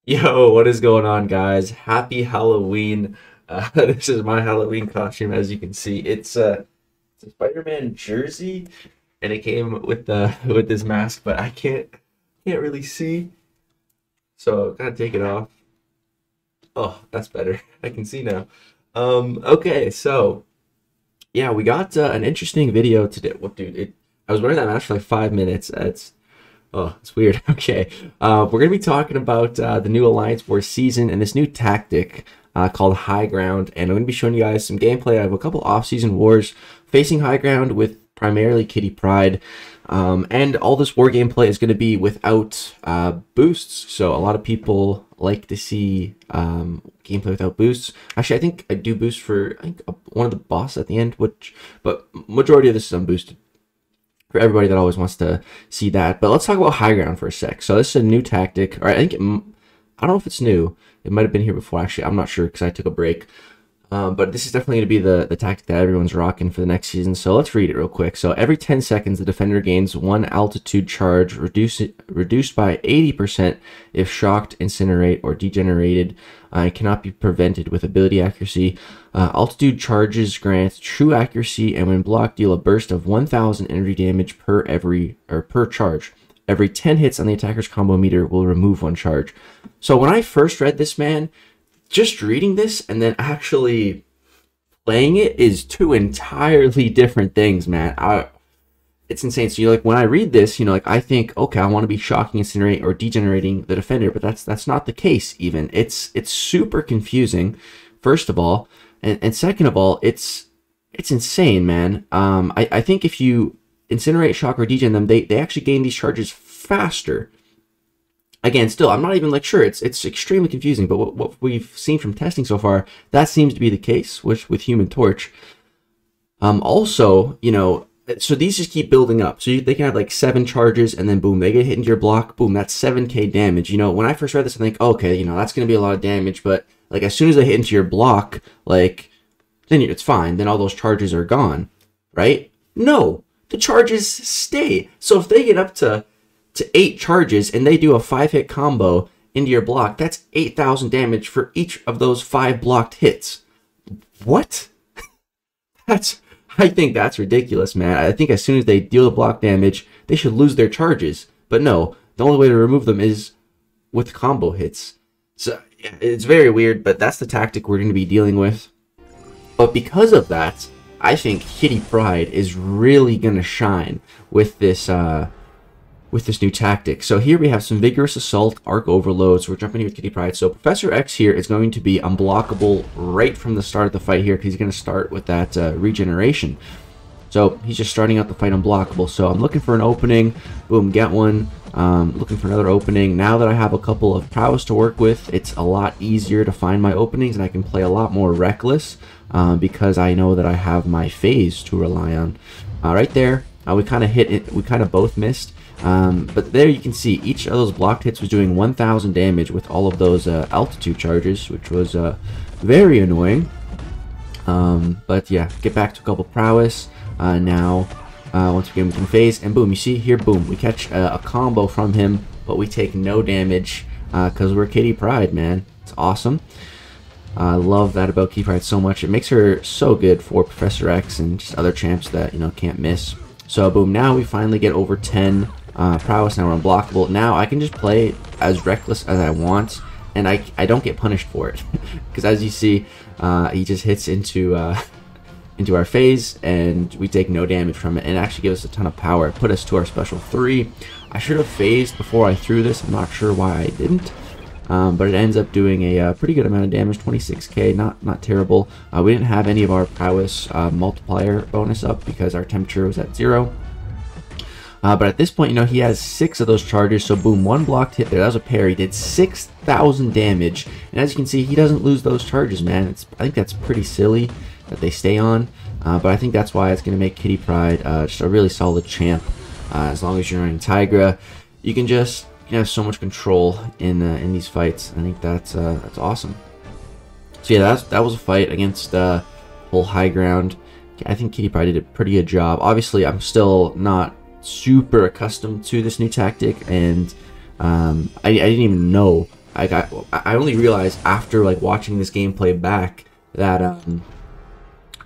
Yo, what is going on, guys? Happy Halloween. This is my Halloween costume, as you can see. It's a Spider-Man jersey, and it came with the with this mask, but I can't really see, so I'm gonna take it off. Oh, that's better. I can see now. Okay, so yeah, we got an interesting video today. What, dude? I was wearing that mask for like 5 minutes. It's weird. Okay. We're going to be talking about the new Alliance Wars season and this new tactic called High Ground. And I'm going to be showing you guys some gameplay. I have a couple off-season wars facing High Ground with primarily Kitty Pryde. And all this war gameplay is going to be without boosts. So a lot of people like to see gameplay without boosts. Actually, I think I do boost for one of the boss at the end, but majority of this is unboosted for everybody that always wants to see that. But let's talk about High Ground for a sec. So this is a new tactic. Or I don't know if it's new. It might have been here before, actually. I'm not sure because I took a break. But this is definitely going to be the tactic that everyone's rocking for the next season. So let's read it real quick. So every 10 seconds, the defender gains one altitude charge, reduced by 80% if shocked, incinerate, or degenerated. It cannot be prevented with ability accuracy. Altitude charges grant true accuracy, and when blocked, deal a burst of 1,000 energy damage per charge. Every 10 hits on the attacker's combo meter will remove one charge. So when I first read this, man, just reading this and then actually playing it is two entirely different things, man. It's insane. So like when I read this, like I think, okay, I want to be shocking, incinerate, or degenerating the defender, but that's not the case. Even it's super confusing. First of all, and second of all, it's insane, man. I think if you incinerate, shock, or degen them, they actually gain these charges faster. Again, still, I'm not even like sure. It's extremely confusing, but what we've seen from testing so far, that seems to be the case with Human Torch. Also, so these just keep building up. So they can have like 7 charges, and then boom, they get hit into your block. Boom, that's 7k damage. When I first read this, I think, okay, that's gonna be a lot of damage. But like as soon as they hit into your block, like then it's fine. Then all those charges are gone, right? No, the charges stay. So if they get up to 8 charges and they do a 5-hit combo into your block, that's 8,000 damage for each of those 5 blocked hits. What? I think that's ridiculous, man. I think as soon as they deal the block damage, they should lose their charges. But no, the only way to remove them is with combo hits. So it's very weird, but that's the tactic we're going to be dealing with. But because of that, I think Kitty Pryde is really going to shine with this new tactic. So here we have some Vigorous Assault, Arc Overload. So we're jumping here with Kitty Pryde. So Professor X here is going to be unblockable right from the start of the fight here, because he's going to start with that regeneration. So he's just starting out the fight unblockable. So I'm looking for an opening. Boom, get one. Looking for another opening. Now that I have a couple of prowess to work with, it's a lot easier to find my openings, and I can play a lot more reckless because I know that I have my phase to rely on. Right there, we kind of hit it. We kind of both missed. But there you can see each of those blocked hits was doing 1,000 damage with all of those altitude charges, which was very annoying. But yeah, get back to a couple prowess. Now, once again, we can phase, and boom, you see here, boom, we catch a combo from him, but we take no damage because we're Kitty Pryde, man. It's awesome. I love that about Kitty Pryde so much. It makes her so good for Professor X and just other champs that, can't miss. So boom, now we finally get over 10 prowess. Now we're unblockable. Now I can just play as reckless as I want, and I don't get punished for it because as you see, he just hits into our phase, and we take no damage from it, and it actually gives us a ton of power. It put us to our special 3. I should have phased before I threw this. I'm not sure why I didn't, but it ends up doing a pretty good amount of damage, 26k, not terrible. We didn't have any of our prowess multiplier bonus up because our temperature was at 0. But at this point, he has 6 of those charges, so boom, 1 blocked hit there. That was a parry. Did 6,000 damage, and as you can see, he doesn't lose those charges, man. I think that's pretty silly that they stay on, but I think that's why it's going to make Kitty Pryde just a really solid champ. As long as you're running Tigra, you can have so much control in these fights. I think that's awesome. So yeah, that was a fight against whole High Ground. I think Kitty Pryde did a pretty good job. Obviously, I'm still not super accustomed to this new tactic, and I didn't even know I only realized after like watching this gameplay back that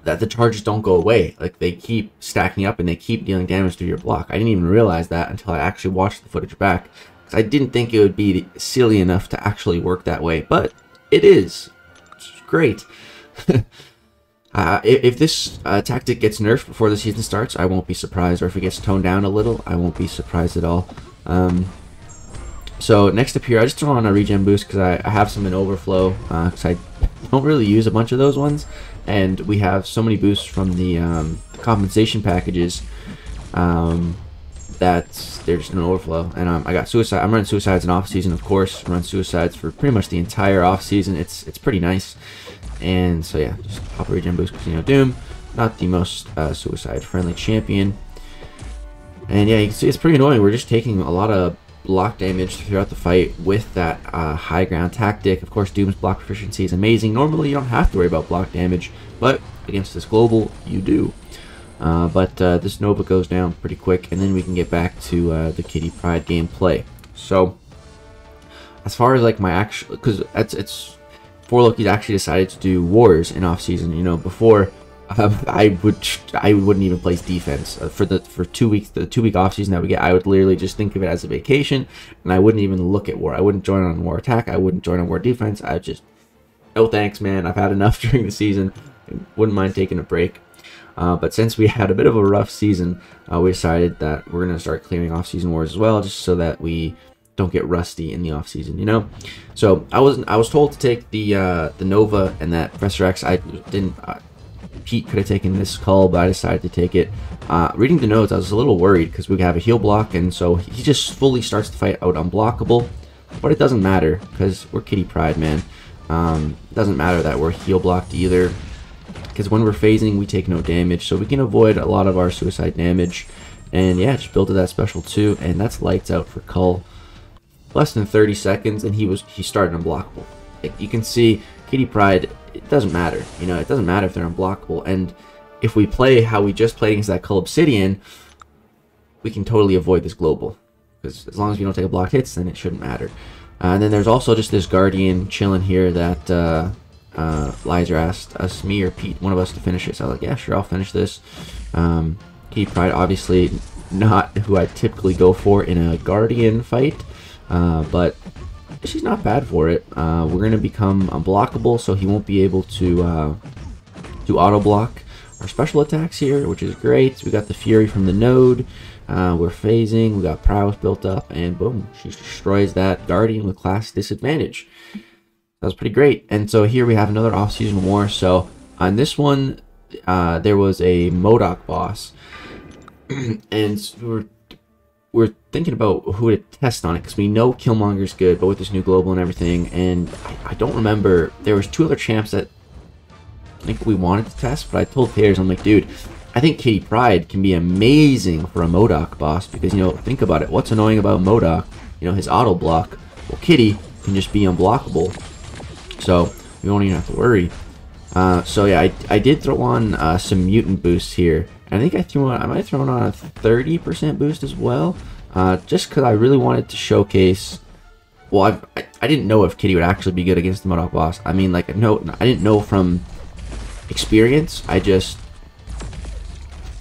that the charges don't go away. Like, they keep stacking up and they keep dealing damage through your block. I didn't even realize that until I actually watched the footage back, because I didn't think it would be silly enough to actually work that way, but it is. It's great. If this tactic gets nerfed before the season starts, I won't be surprised, or if it gets toned down a little, I won't be surprised at all. So next up here, I just throw on a regen boost because I have some in overflow, because I don't really use a bunch of those ones, and we have so many boosts from the compensation packages that they're just in overflow. And I got suicide. I'm running suicides in off season, of course. I run suicides for pretty much the entire off season. It's pretty nice. And so yeah, just pop a regen boost because, you know, Doom, not the most suicide friendly champion. And yeah, you can see it's pretty annoying. We're just taking a lot of block damage throughout the fight with that high ground tactic. Of course, Doom's block proficiency is amazing. Normally, you don't have to worry about block damage, but against this global, you do. But this Nova goes down pretty quick, and then we can get back to the Kitty Pryde gameplay. So, as far as like my actual, because it's 4Loki's actually decided to do wars in off season. You know, before I wouldn't even place defense for 2 weeks. The 2 week off season that we get, I would literally just think of it as a vacation, and I wouldn't even look at war. I wouldn't join on war attack. I wouldn't join on war defense. I just, no thanks, man. I've had enough during the season. Wouldn't mind taking a break. But since we had a bit of a rough season, we decided that we're gonna start clearing off season wars as well, just so that we don't get rusty in the off season, you know. So I was told to take the Nova and that Professor X. I didn't. Pete could have taken this call, but I decided to take it. Reading the notes, I was a little worried because we have a heal block, and so he just fully starts the fight out unblockable. But it doesn't matter because we're Kitty Pryde, man. It doesn't matter that we're heal blocked either, because when we're phasing, we take no damage, so we can avoid a lot of our suicide damage. And yeah, just built to that special too, and that's lights out for Cull. Less than 30 seconds, and he started unblockable. Like, you can see, Kitty Pryde, it doesn't matter. You know, it doesn't matter if they're unblockable. And if we play how we just played against that Cull Obsidian, we can totally avoid this global. Because as long as we don't take a blocked hits, then it shouldn't matter. And then there's also just this Guardian chilling here that Lizer asked us, me or Pete, one of us, to finish it. So I was like, yeah, sure, I'll finish this. Kitty Pryde, obviously not who I typically go for in a Guardian fight, but she's not bad for it. We're going to become unblockable, so he won't be able to auto block our special attacks here, which is great. We got the Fury from the node. We're phasing. We got prowess built up, and boom, she destroys that Guardian with class disadvantage. That was pretty great. And so here we have another off-season war. So on this one, there was a M.O.D.O.K boss, and we're thinking about who to test on it, because we know Killmonger's good, but with this new global and everything, and I don't remember, there was 2 other champs that I think we wanted to test, but I told players, I'm like, dude, I think Kitty Pryde can be amazing for a M.O.D.O.K boss, because, you know, think about it, what's annoying about M.O.D.O.K? You know, his auto block. Well, Kitty can just be unblockable, so we won't even have to worry. So yeah, I did throw on some mutant boosts here. I think I might have thrown on a 30% boost as well, just because I really wanted to showcase. Well, I didn't know if Kitty would actually be good against the M.O.D.O.K boss. I mean, like, no, I didn't know from experience. I just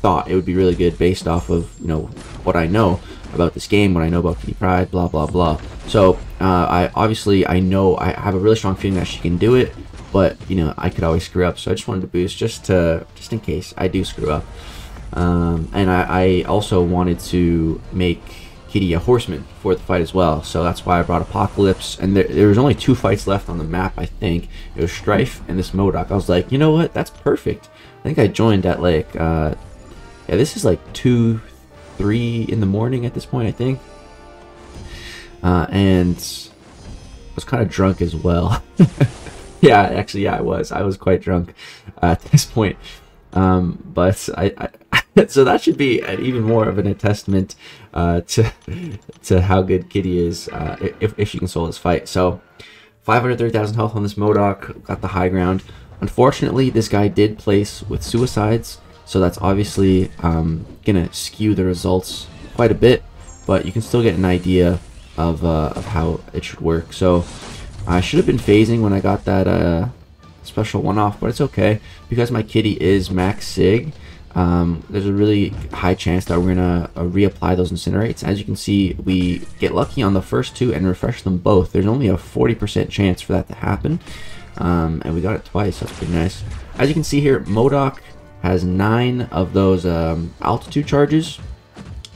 thought it would be really good based off of, you know, what I know about this game, what I know about Kitty Pryde, blah blah blah. So I know I have a really strong feeling that she can do it, but you know, I could always screw up. So I just wanted to boost just in case I do screw up. And I also wanted to make Kitty a horseman for the fight as well, so that's why I brought Apocalypse. And there was only 2 fights left on the map, I think. It was Strife and this M.O.D.O.K. I was like, you know what, that's perfect. I think I joined at like yeah, this is like 2-3 in the morning at this point, I think. And I was kind of drunk as well. Yeah, actually, yeah, I was quite drunk at this point. But I so that should be even more of an testament to how good Kitty is, if she can solo this fight. So 530,000 health on this M.O.D.O.K, got the high ground. Unfortunately, this guy did place with suicides, so that's obviously gonna skew the results quite a bit, but you can still get an idea of how it should work. So I should have been phasing when I got that special one off, but it's okay because my kitty is max sig. There's a really high chance that we're gonna reapply those incinerates. As you can see, we get lucky on the first two and refresh them both. There's only a 40% chance for that to happen, and we got it twice. That's pretty nice. As you can see here, M.O.D.O.K has 9 of those altitude charges.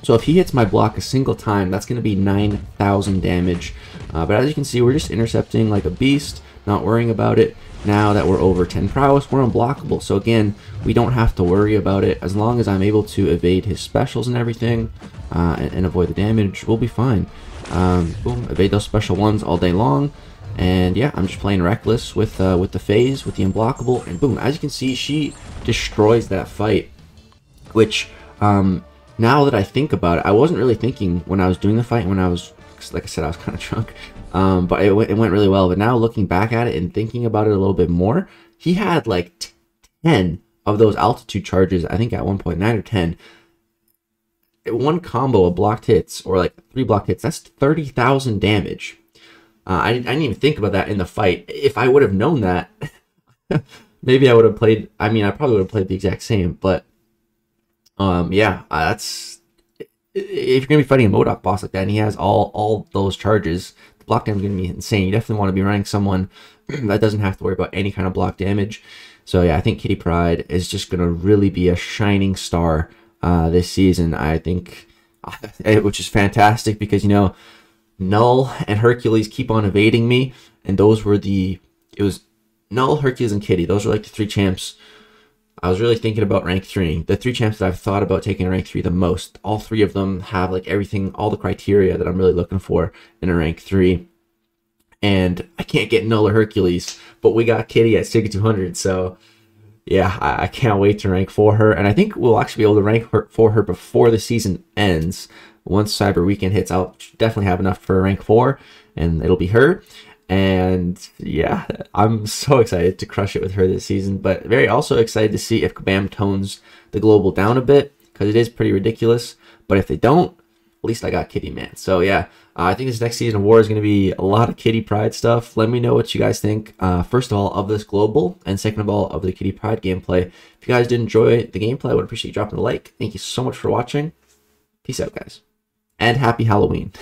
So if he hits my block a single time, that's going to be 9,000 damage. But as you can see, we're just intercepting like a beast, not worrying about it. Now that we're over 10 prowess, we're unblockable. So again, we don't have to worry about it. As long as I'm able to evade his specials and everything, and avoid the damage, we'll be fine. Boom, evade those special ones all day long. And yeah, I'm just playing reckless with the phase, with the unblockable, and boom, as you can see, she destroys that fight. Which, now that I think about it, I wasn't really thinking when I was doing the fight, when I was, like I said, I was kind of drunk. But it went really well. But now looking back at it and thinking about it a little bit more, he had like 10 of those altitude charges, I think at one point, 9 or 10. One combo of blocked hits, or like 3 blocked hits, that's 30,000 damage. I didn't even think about that in the fight. If I would have known that, maybe I would have played, I mean, I probably would have played the exact same, but yeah, that's, if you're going to be fighting a M.O.D.O.K boss like that, and he has all those charges, the block damage is going to be insane. You definitely want to be running someone that doesn't have to worry about any kind of block damage. So yeah, I think Kitty Pryde is just going to really be a shining star this season, I think, which is fantastic because, you know, Null and Hercules keep on evading me, and those were it was Null, Hercules, and Kitty. Those were like the 3 champs I was really thinking about rank 3. The 3 champs that I've thought about taking rank 3 the most. All 3 of them have like everything, all the criteria that I'm really looking for in a rank 3. And I can't get Null or Hercules, but we got Kitty at 6200, so yeah, I can't wait to rank for her. And I think we'll actually be able to rank for her before the season ends. Once Cyber Weekend hits, I'll definitely have enough for rank 4, and it'll be her. And yeah, I'm so excited to crush it with her this season, but very also excited to see if Kabam tones the global down a bit, because it is pretty ridiculous. But if they don't, at least I got Kitty, man. So yeah, I think this next season of War is going to be a lot of Kitty Pryde stuff. Let me know what you guys think, first of all, of this global, and second of all, of the Kitty Pryde gameplay. If you guys did enjoy the gameplay, I would appreciate you dropping a like. Thank you so much for watching. Peace out, guys. And happy Halloween.